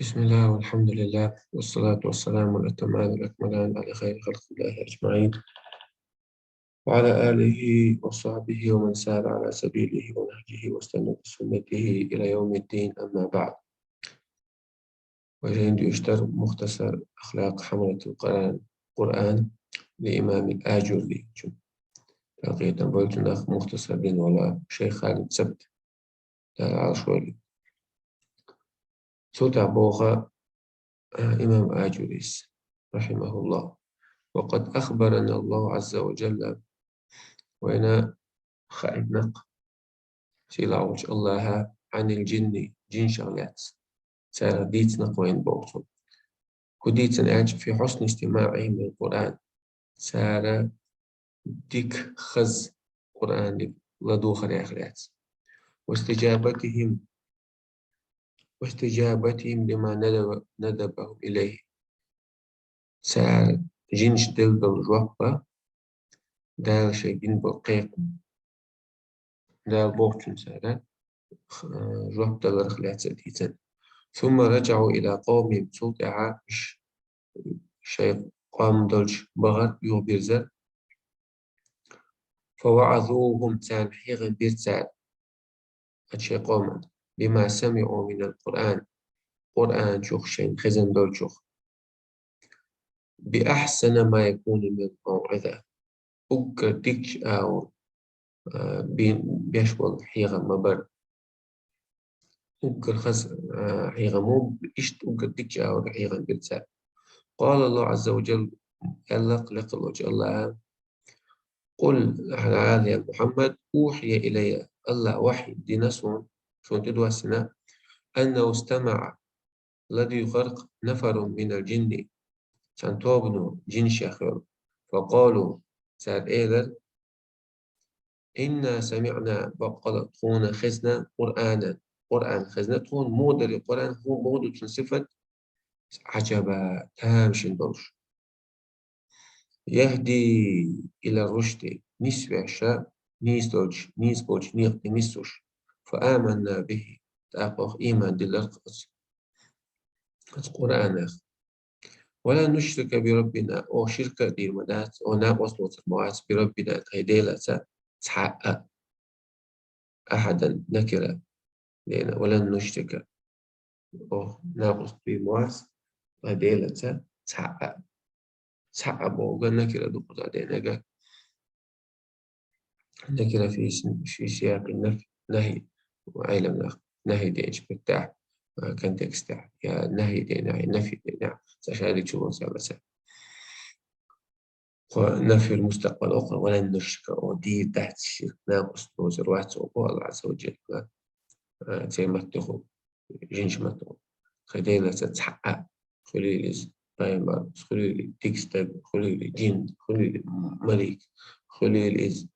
بسم الله والحمد لله والصلاة والسلام الأتمان الأكملان على خير خلق الله أجمعين وعلى آله وصحبه ومن سار على سبيله ونهجه واستنى بسنته إلى يوم الدين أما بعد. وجند يشتر مختصر أخلاق حملة القرآن لإمام الآجري لقيت بولتنا مختصر دين ولا شيخ خالد سبت العشوائي سوت بوغا إمام آجريس رحمه الله. وقد أخبرنا الله عز وجل وأنا خائنق سيلاوج الله عن الجن جن شغلات سارة ديتنا قوين بوغتون كديتنا أعجب في حسن استماعهم للقرآن سارة ديك خز قرآن لدوخ الآخرات واستجابتهم لما ندبهم إليه سارة جنش دل بالجوابة دال شيء بالقيق دال بوغتون سارة جواب دل رخلات سديتن ثم رجعوا إلى قومهم سلطة شيء قام دلش بغر يوبرزر فوعظوهم تان حيغن بيرتال أتشي قوما بما سمعوا من القرآن قرآن شوخ شين خزن دول شوخ بأحسن ما يكون من موعظة أقر ديكش أو بيشوال حيغن مبر أقر خز حيغن مو إشت أقر ديكش أو حيغن بيرتال قال الله عز وجل لق الله قل هذا يا محمد أوحي إلي الله وحي دينا شون تدوى السنة أنه استمع الذي يخرق نفر من الجن سنتوبنو جن شاخر فقالوا ساد إيدر إنا سمعنا بقلة تكون خزنة قرآن خزنة تكون مودر القرآن هو مودر صفة عجبا تامشن برش يهدي إلى الرشد نسبة نيس بوش نيق نسوش فآمنا به تأقوخ إيمان دلرقص القرآن ولا نشرك بربنا أو شركة دير مدات أو ناقص الموات بربنا تهديلة تحقق أحدا نكرة لأن ولن نشرك أو ناقص بموات تهديلة تحقق بوغا نكرة دقضة دينك نكرة في سياق النهي وعلم نهي دينش بتاع كونتكست يا نهي دينا نفي دينا سأشارك شو مثلا ونفي المستقبل أخرى ولن نشرك أو دي تحت الشرك ناقص نوزر واحد سوقه الله عز وجل زي ما تدخل جنش ما تدخل خلينا تتحقق خليل بايمر خليل تكستب خليل جن خليل ملك خليل إز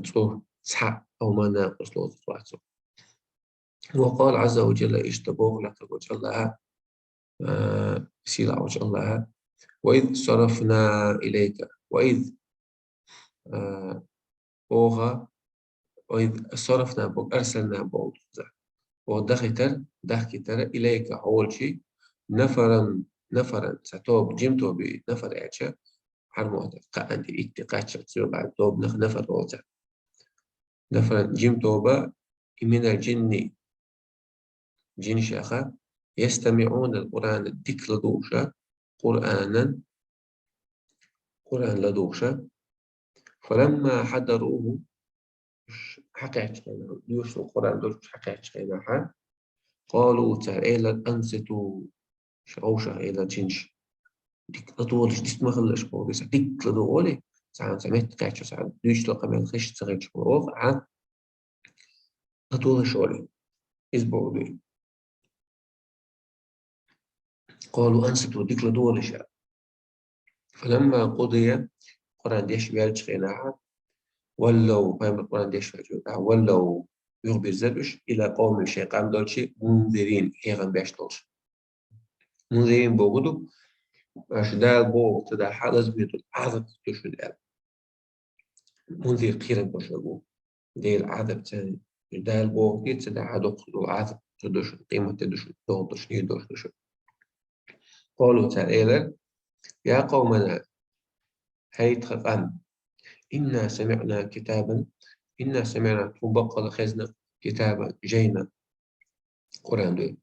تروح تحقق أو ما ناقص نوزر واحد سوقه. وقال عز وجل اشتبوه لك وجه الله سيلا وجه الله وإذ صرفنا إليك وإذ أوغا وإذ صرفنا بوك أرسلنا بوك ودختر إليك أول شيء نفرا ستوب جمتو بنفر إعشا حرموتا عندي اتقاش تصير بعد توب نفر روتا نفرا جمتو با من الجن جن شاخا يستمعون القرآن الدك لدوشا قرآن لدوشا فلما حضروه حكيت يوش القرآن دوش حكيت قالوا تعالى أنصتوا شغوشة إلى جنش ديك لطولش ديك ما خلش بوغيس ديك لطولي سمعت قاعدة ساعات دوش لقى من خش تغيش بوغ عن لطول شولي إزبوغي قالوا أنصتوا ديك لطولش فلما قضي القرآن ديش بيالج خيناها ولو فهم القرآن ديش فجوتها ولو يخبر زبش إلى قوم الشيطان دولشي منذرين هيغن بيشتولش منذرين بوغدو باش دال بوغ تدا حالز بيتو العذب تشو دال منذر قيرا بوشاقو دير العذب تاني دال بوغ دي تدا عدو العذب تدوش قيمة تدوش دوش يدوش. قالوا تعالى يا قومنا هيت خفان إنا سمعنا تبقى خزنا كتابا جينا قرآن دوي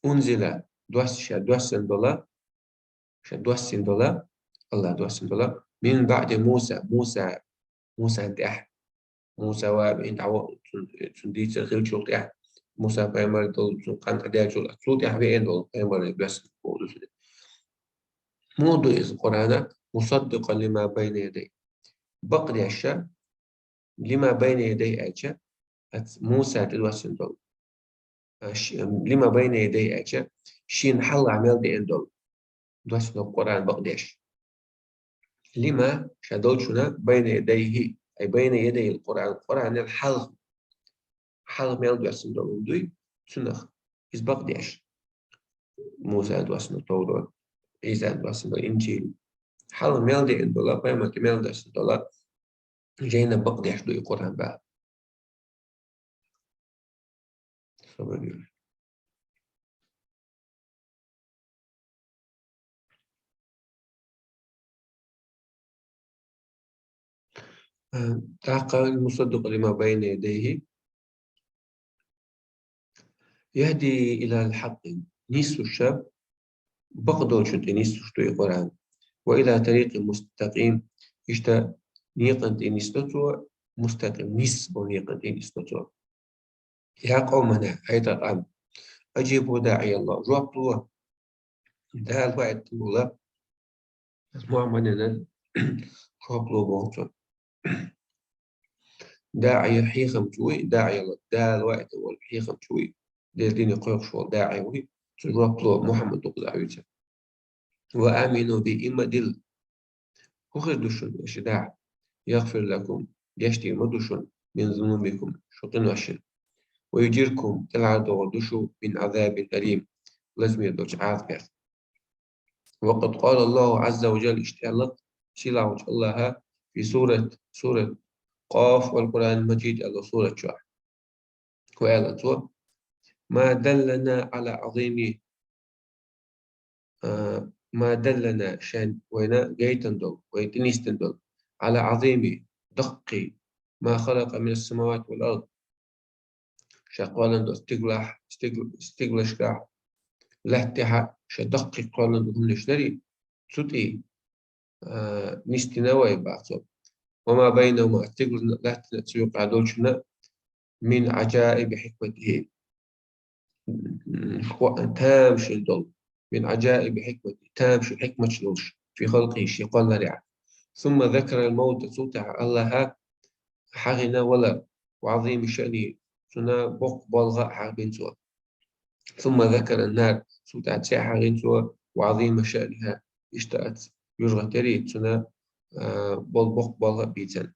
أنزل دوسن دولار دوسن دولار الله دوسن دولار من بعد موسى دح موسى وابن عو تنديت الخيل شو تح موسى بيمر دول كان أداة شو صوت يح بين دول بيمر بس موضوع القرآن مصدقا لما بين يديه بقي الشام لما بين يدي أجا موسى تدوسن دول لما بين يدي أجا شين حل عمل دي دول دوسن القرآن بقديش لما شدولشنا بين يديه أي بين يدي القرآن الحل ميل دوسن دول دوي سنخ إز بقديش موسى دوسن التوراة عيسى دوسن الإنجيل حل ميل دي دول بيما كميل دوسن دول جينا بقديش دوي القرآن بقى تحقق المصدق لما بين يديه يهدي إلى الحق نيس الشاب بقدر شد نيس شتو القرآن وإلى طريق مستقيم يشتا نيقن نيستو مستقيم نيس ونيقن نيستو يا قومنا أيضا الآن أجيبوا داعي الله جوابوا ده الوقت الله اسمع مننا جوابوا بوتون داعي حيخم شوي داعي الله ده الوقت هو الحيخم شوي الذين يقولوا شو داعي وهي جوابوا محمد وقل عيسى وآمنوا بإما دل أخرجوا الشداع يغفر لكم يشتي مدوشن من ذنوبكم شطن وشن ويجيركم تلعد ودشوا من عذاب أليم لازم يدوش عافية وقد قال الله عز وجل اشتعلت سلع وجه الله في سورة قاف والقرآن المجيد على سورة شعر وقال ما دلنا على عظيم ما دلنا شان وين جيتندل ويتنيستندل على عظيم دق ما خلق من السماوات والأرض شقالا استقلش كاع لهتها شدق قالا هم نشتري سوتي نستنوي بعضهم وما بينهما استقل لهت سيوق عدولشنا من عجائب حكمته تامش الدول من عجائب حكمته تامش حكمة شلوش في خلقه شيقال لرع ثم ذكر الموت سوتها الله حغنا ولا وعظيم شأنه سنا بق بالغاء حربين سوا ثم ذكر النار سوتها حربين سوا وعظيم شأنها اشتأت يرغى تريد سنا بق بالغاء بيتن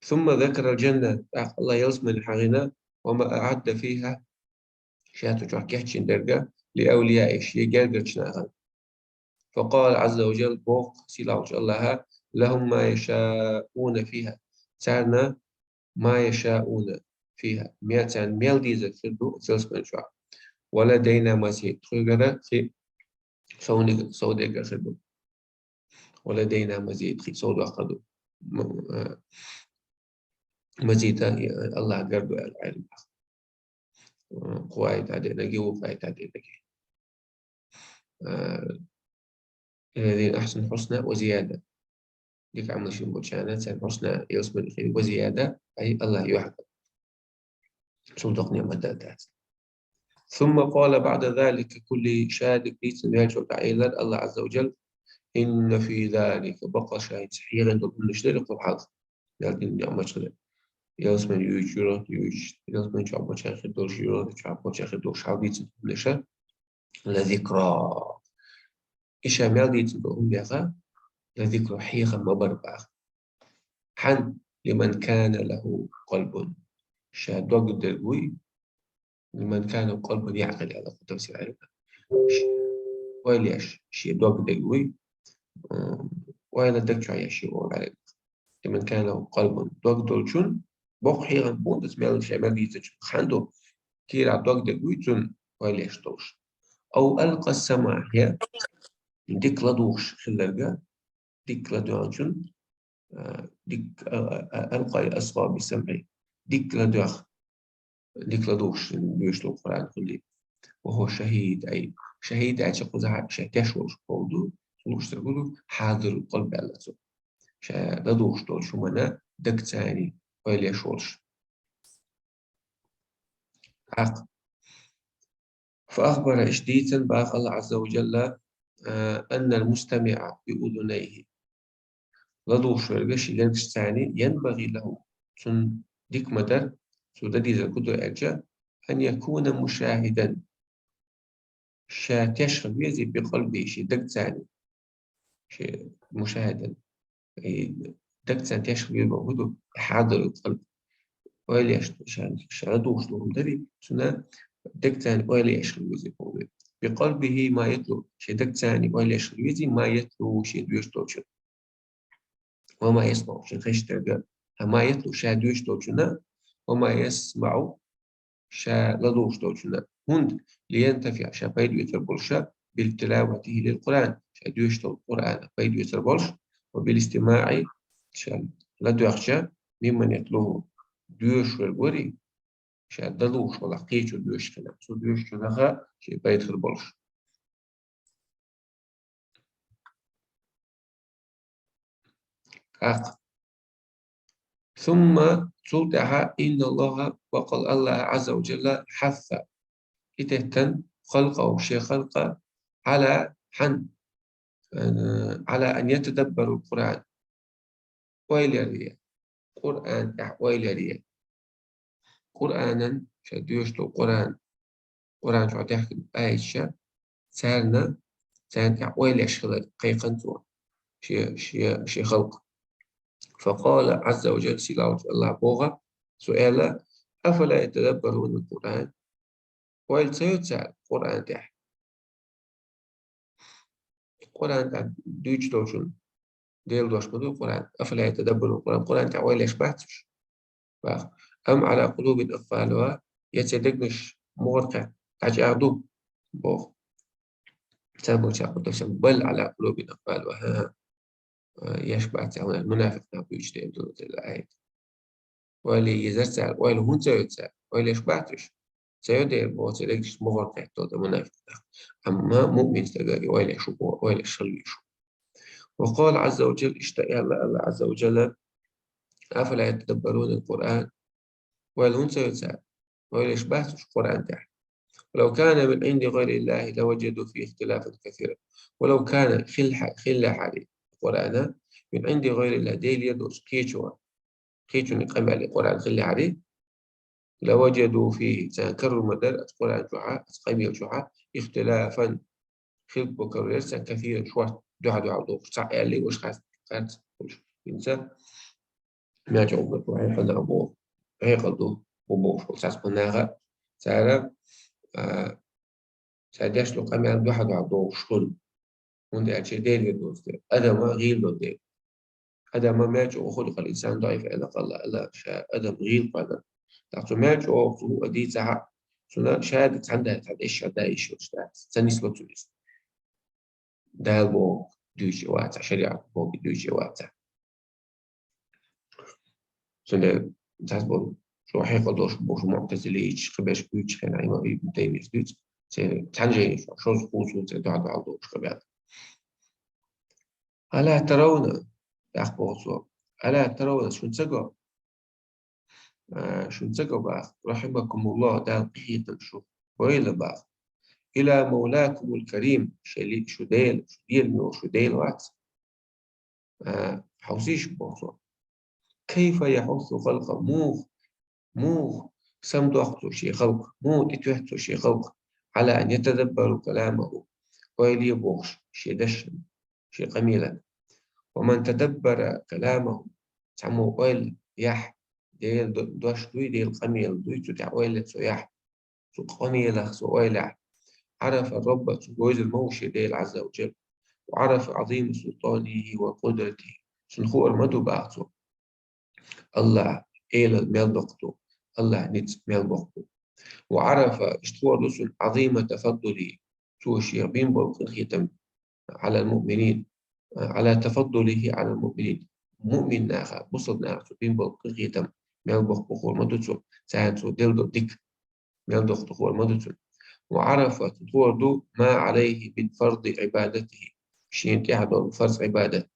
ثم ذكر الجنة الله يلزم حغنا وما أعد فيها شاتو جاكيتشن درجة لأولياء شيء جرجتنا فقال عز وجل بوق سيلاوش الله لهم ما يشاءون فيها سارنا ما يشاءون فيها مئتان ميل ديزل سردو سلس من شعر ولدينا مزيد خيغرا في سودك خدو ولدينا مزيد في سود أخذو مزيد الله قرب العلم قواعد عدد نجيو قواعد عدد نجي الذين أحسن حسنى وزيادة ديك عمل شيء بوشانات سان حسنى يصبر الخير وزيادة أي الله يحفظ صدق نعمة داتات ثم قال بعد ذلك كل شادك ليس يجب عيلا الله عز وجل إن في ذلك بقى شاهد سحيرا ضمن نشترك الحظ لكن نعمة شغل يصبر يجرى يصبر شعب شاخد دور جرى شعب شاخد دور شعبيت نشا لذكرى إيش عمل دي تقول يا لذكر حيخا مبربع حن لمن كان له قلب شادوق دربوي لمن كان قلب يعقل على تفسير علم ويليش شي دوق دربوي ويلا دكتور يشي علم لمن كان له قلب دوق دولشون بوق حيخا بون تسمع الشيء ما بيزج خندو كير عدوك دقويتون ويليشتوش أو ألقى السماع هي ديك لدوش خلرقة ديك لدوانشون ديك ألقى أصغى بسمعي ديك لدوخ ديك لدوش بيشتو القرآن كله وهو شهيد أي شهيد أي شقوزها شهتاش وش قودو وش تقولوا حاضر القلب على سو لدوش دول شو منا دك تاني ويليش وش عق فأخبر إشديتا باق الله عز وجل أن المستمع بأذنيه لدوش ورقش لنكش تاني ينبغي له تن ديك مدر سوددي إذا كنت أرجع أن يكون مشاهدا تشغل بيزي بقلبه شي دك تاني شي مشاهدا دك تاني تشغل بيزي موجود حاضر القلب ويلي شغدوش لهم دري سنة دك تاني ويلي يشغل بيزي بقلبه ما يتلو شي دك تاني ويلي يشغل بيزي ما يتلو شي دوشتو وما يسمع شي خيش ترجع ما يتلو شا دوشتو وما يسمع شا لدوش دوشنا هند لينتفع شا بيدو يتربلش بالتلاوة للقرآن شا دوشتو القرآن بيدو يتربلش وبالاستماع شا لدوخشا ممن يتلوه دوش والوري شا دلوش ولا قيتو دوش كنا سو دوش كنا شا بيد يتربلش ثم توضح إن الله وقال الله عز وجل حث إتهتن خلقه شيء خلقه على على أن يتدبروا القرآن ويلريا قرآن ويلريا قرآنا شديوش القرآن قرآن شو تحكي آيشة سالنا سان ويلش خلق قيقنتوا شي خلق فقال عز وجل سلاوة الله بوغا سؤال أفلا يتدبرون القرآن ويل سيتسال القرآن تحت القرآن دوش دوشن ديل دوش بدو القرآن أفلا يتدبرون القرآن تحت ويلش بحثش أم على قلوب أقفالها يتدقنش مورقة أجعدو بوغ تابو بل على قلوب أقفالها يشبع تعمل المنافق نابو يجتهد دون الآية ويلي يزرع ويلي هون سيتسال ويلي يشبعتش سيدير بو سيدكش مورقة تود المنافق أما مؤمن تلقى ويلي شبو ويلي شلي شو وقال عز وجل اشتاق الله عز وجل أفلا يتدبرون القرآن ويلي هون سيتسال ويلي يشبعتش القرآن تحت ولو كان من عند غير الله لوجدوا فيه اختلافا كثيرا ولو كان خل حالي القرآن من عند غير الله ديل يدوس كيشوا نقمع القرآن خل عليه لوجدوا فيه تنكر مدر القرآن جوعا أتقمي جوعا اختلافا خلق بكرر كثيرا شوات دعا دوق صعي اللي وش خاص إنسان ما جاوب بقى هيقل أبوه هيقل دو وبوش وساس قناغا سارة سادش لو قام عنده واحد عضو شغل وندي أشي ديل يدوس أدم غيل له ديل أدم ما جو خلق الإنسان ضعيف إلا قال لا أدم غيل قال تعطوا ما جو خلق أدي زعق سنا شهادة عندها إيش عندها إيش وشتات سنيس لطوليس ده البو دوجي واتع شريعة بو دوجي واتع سنا تحسبون شو حقيقة دوش بوش معتزليش خباش بيوتش كان عيما ابن تيمية دوت تنجي شو سقوط وتدعى دوش خباش ألا ترون أخبار ألا ترون شو نسقوا بقى رحمكم الله ده القيت شو ويلا بقى إلى مولاكم الكريم شو ديل وات حوسيش بوصو كيف يحث خلق مو سمد أخطو شي خلق مو تتوحتو شي خلق على أن يتدبروا كلامه ويلي بوغش شي دشن شي قميلة ومن تدبر كلامه تعمو ويل يح ديل دوش دوي ديل قميل دوي تتع ويل سيح سو قميلة سو ويلع عرف الرب سجوز الموشي ديل عز وجل وعرف عظيم سلطانه وقدرته سنخو أرمدو بأعطو الله إيل الميل بقتو الله نت ميل بقتو وعرف اشتوى رسل عظيم تفضله شو شيء بينبر ختم على المؤمنين على تفضله على المؤمنين مؤمن ناخا بصد ناخا بينبر ختم ميلبخ بخور مدتسو ساعد دلدو ديك ميلدخ بخور مدتسو وعرف تطوردو ما عليه من فرض عبادته شين تحضر فرض عبادة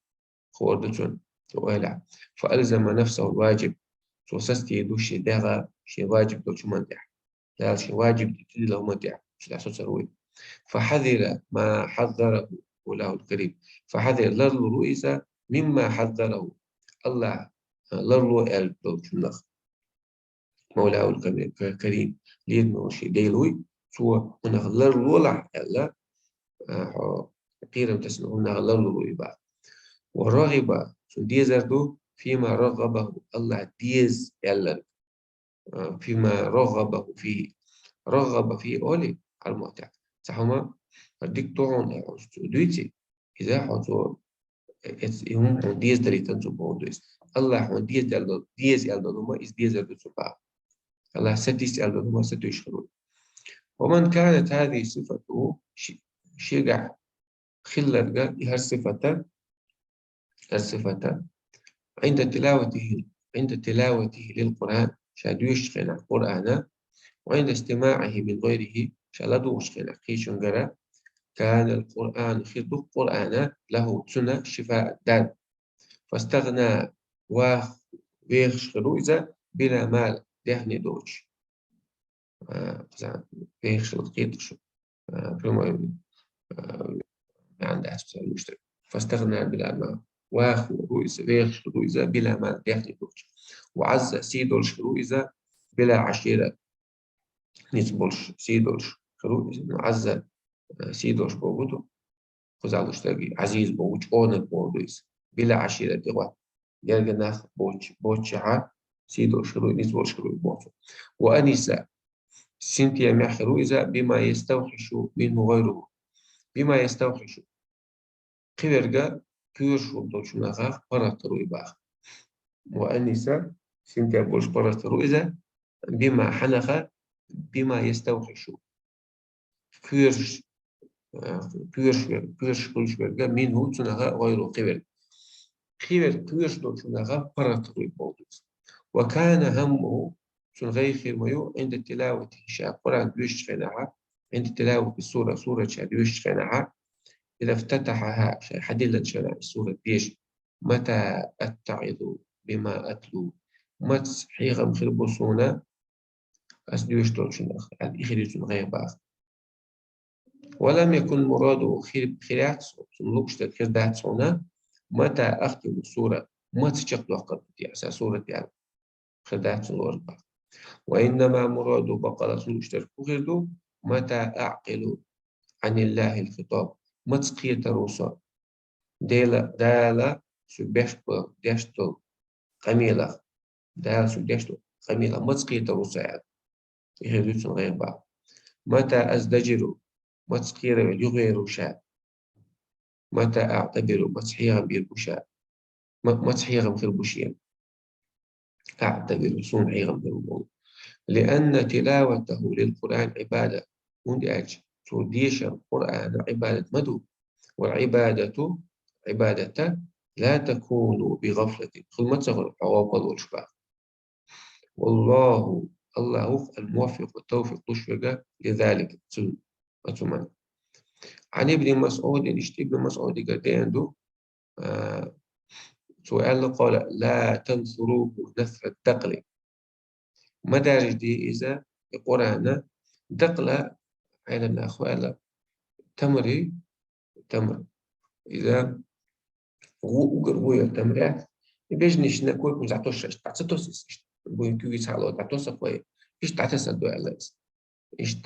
خوردتون وإلع فألزم نفسه الواجب سوسستي دوشي دغا شي واجب دوشي مندح لا شي واجب تدي له مندح شي تحسو سروي فحذر ما حذره له الكريم فحذر لرلو رؤيسا مما حذره الله لرلو ال دوشي مولاه الكريم ليدنو شي ديلوي سوى ونغلر لولا ألا قيرم تسمعون نغلر لولا يبقى ورغب ديزردو فيما رغبه الله ديز ألا فيما رغبه فيه رغب فيه أولي المعتاد صحما فديك طعون دويتي إذا حطوا هم ديز دري تنسو بوندوس الله هون ديز ألا ما إز ديز ألا سبعة الله ستيس ألا ما ستوش خلود ومن كانت هذه صفته شجع خلة هالصفة عند تلاوته للقرآن شاد يشغل القرآن وعند استماعه من غيره شلدو يشغل خيشنجرا كان القرآن خذ القرآن له سنة شفاء الدان فاستغنى ويخشغلو إذا بلا مال دهني دوش ويخشغل قيدش عند أسفل المشترك فاستغنى بلا مال واخو ويخ رويزة بلا مال يحني دوش وعز سيدولش رويزة بلا عشيرة نسبولش سيدولش رويزة عز سيدولش بوجودو خزالوش تاقي عزيز بوج أونك بوجودويس بلا عشيرة دوا يرجع بوجها سيدولش روي نسبولش روي بوجو وأنسة سنتيا مع رويزة بما يستوحش منه غيره بما يستوحش قيرجا كيرش ودوشناغا براترو يباخ وأنسة سنتيا بولش براترو إذا بما حنخ بما يستوحش كيرش كيرش برجا منه تناغا غير كيرش دوشناغا براترو يبودوس وكان همه سنغي خير ميو عند تلاوة القرآن بيش خناعة عند تلاوة سورة بيش خناعة إذا افتتحها حديلا شرع السورة بيش متى أتعظ بما أتلو مت حيغم خربصونا أسديوش تولشنخ الإخرج غير باخ ولم يكن مراده خيرات سنلوكش تخيرات صونا متى أختم السورة ما تشق وقت أساس سورة يعني خيرات صنور باخ وإنما مراده بقرة سنلوكش غيردو متى أعقل عن الله الخطاب ما تسقية روسا دالا سبشتو دشتو قميلة دالا سبشتو قميلة ما تسقية روسا يعني يخرجون غير بعض متى أزدجر ما تسقية يغير شاء متى أعتبر ما تسحيها بيربوشاء ما تسحيها مثل بوشين أعتبر سمعي غير لأن تلاوته للقرآن عبادة من أجل توديش القرآن عبادة مدو والعبادة عبادة لا تكون بغفلة كل ما تصغر العواقل والشباب والله الله الموفق والتوفيق تشفق لذلك أتمنى عن ابن مسعود ابن مسعود قال عنده سؤال قال لا تنثروه نثر الدقل مدارج دي إذا القرآن دقل على الأخوال تمر إذا وقربوا التمرات بيجنش نكون مزعتوش تعتوس بوينكويس على تعتوس قوي إيش تعتس الدواء الله إيش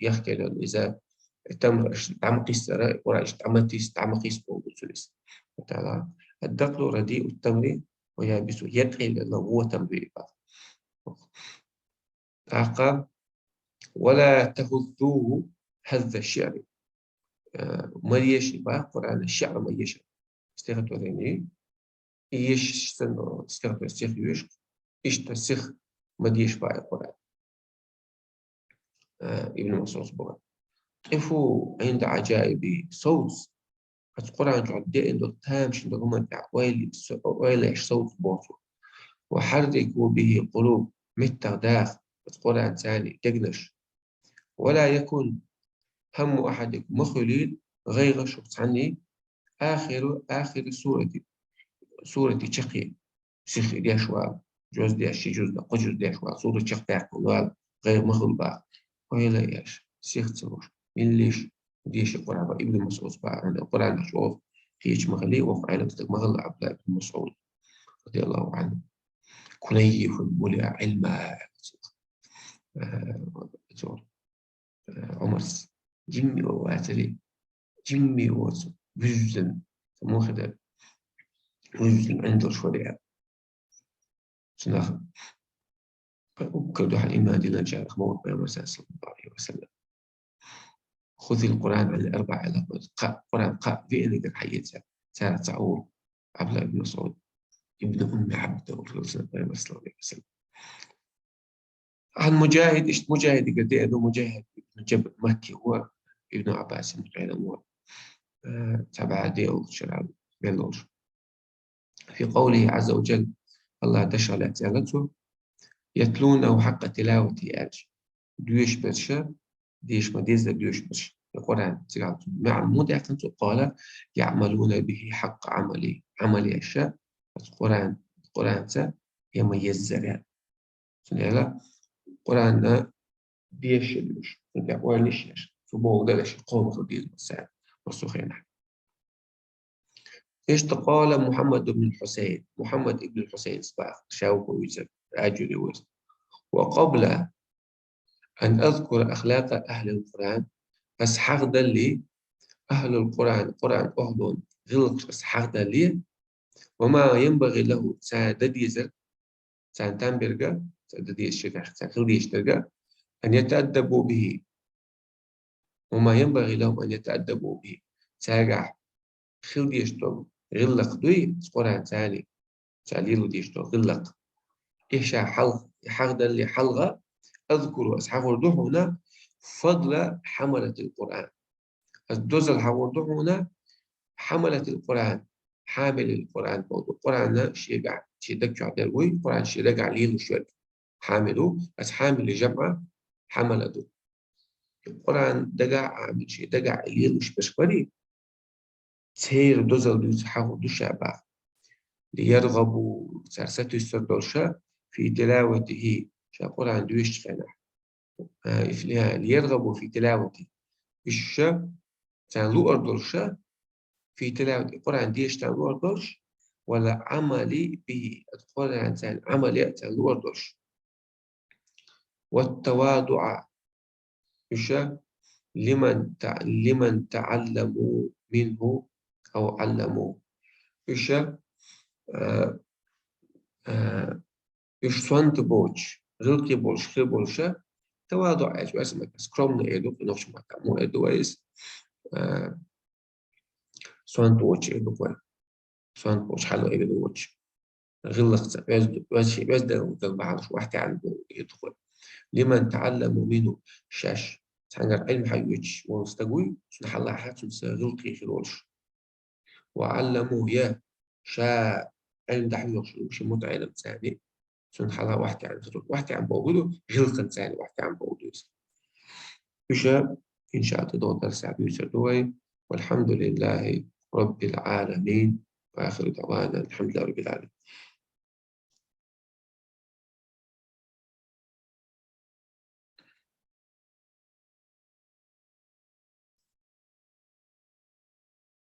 يحكي له إذا التمر تعمقيس ولا إيش تعمقيس بوجودس تعالى الدقل رديء التمر ويابس يدخل له هو تمر عقاب ولا تهذوه هذا الشعر ما يشبه قرآن الشعر ما يشبه استغفر الله إيش استغفر السيخ يوش إيش تسيخ ما يشبه القرآن ابن مسعود بقى قفوا عند عجائب صوت القرآن تعدي عنده تامش عنده هم ويلي إيش صوت بوتو وحركوا به قلوب متى داخ القرآن ثاني تقنش ولا يكن هم أحدكم مخليل غير شخص عني آخر سورة شقي شيخ دي شوال جوز دي شي جوز ده قجوز دي شوال سورة شق تاكل غير مخلوق بقى وهي إيش شيخ تروش من ليش ديش القرآن ابن مسعود بقى عند القرآن مشوف هيش مغلي وفعلا مغلى عبد الله بن مسعود رضي الله عنه كليف ملئ علما عمر جمي وواتري جمي وجزن موخد وجزن عنده شوية سناخ وكل واحد إما دينا جاء أخبار بيوم صلى الله عليه وسلم خذ القرآن عن الأربع علاقات قرآن في إنك حياتها سارة تعور عبد الله بن مسعود ابن أم عبد الرسول صلى الله عليه وسلم عن مجاهد مجاهد قد إيه مجاهد بن جبل مكي هو ابن عباس فعلا هو تبع ديل شراب بيلوش في قوله عز وجل الله تشعل اعتالته يتلونه حق تلاوته آج دويش برشا ديش مديزة دويش برشا القرآن مع المدعة قال يعملون به حق عملي أشياء القرآن يميز زرع سنعلا القرآن ديش دويش وليش فبوغ دلش قوم خديز مساعد وصوخين إيش تقال محمد بن الحسين محمد بن الحسين صباح شاوك ويزر أجل وزر وقبل أن أذكر أخلاق أهل القرآن بس حقد لي أهل القرآن أهلون غلق بس حقد لي وما ينبغي له سادديزر سانتان برجا سادديز شرح ساخلديش ترجع أن يتأدبوا به وما ينبغي لهم أن يتأدبوا به ساجع خلديش توم غلق دوي القرآن ثاني ساليلو ديش تو غلق إيشا حقد لي حلقة أذكر أصحاب الوضوح هنا فضل حملة القرآن الجزء الوضوح هنا حملة القرآن حامل القرآن موضوع القرآن شيء دقع دلوي القرآن شيء دقع ليل وشوال حامله بس حامل لجمعة حملته القرآن دقع عامل شيء دقع ليل وش بشكري سير دوزل دوز حاول دوشابا ليرغبوا سرسته السردوشة في تلاوته القرآن دويش فنح ليرغبوا في تلاوته الشا كان لو أردرشا في تلاوة القرآن ديش كان لو أردرش ولا عملي به القرآن كان عملي كان لو أردرش والتواضع الشا لمن تعلموا منه أو علموا الشا يشتوانت بوش غلقي بوش خير بوشا تواضع ايش اسمك سكرومنا ايدو في نفس المكان مو ايدو ايس سوانت واتش ايدو كوي سوانت واتش حلو ايدو واتش غلق بس ده بعض واحد عنده ايدو كوي لمن تعلموا منه شاش سانجر علم حيوتش ونستقوي سنحل حاتم سغلقي في الوش وعلموا يا شا علم دحيوش مش متعلم ثاني سنحل واحد عن بوجوده غلقا ثاني واحد عن بوجوده بشا إن شاء الله تدور درس عبد السردوي والحمد لله رب العالمين وآخر دعوانا الحمد لله رب العالمين.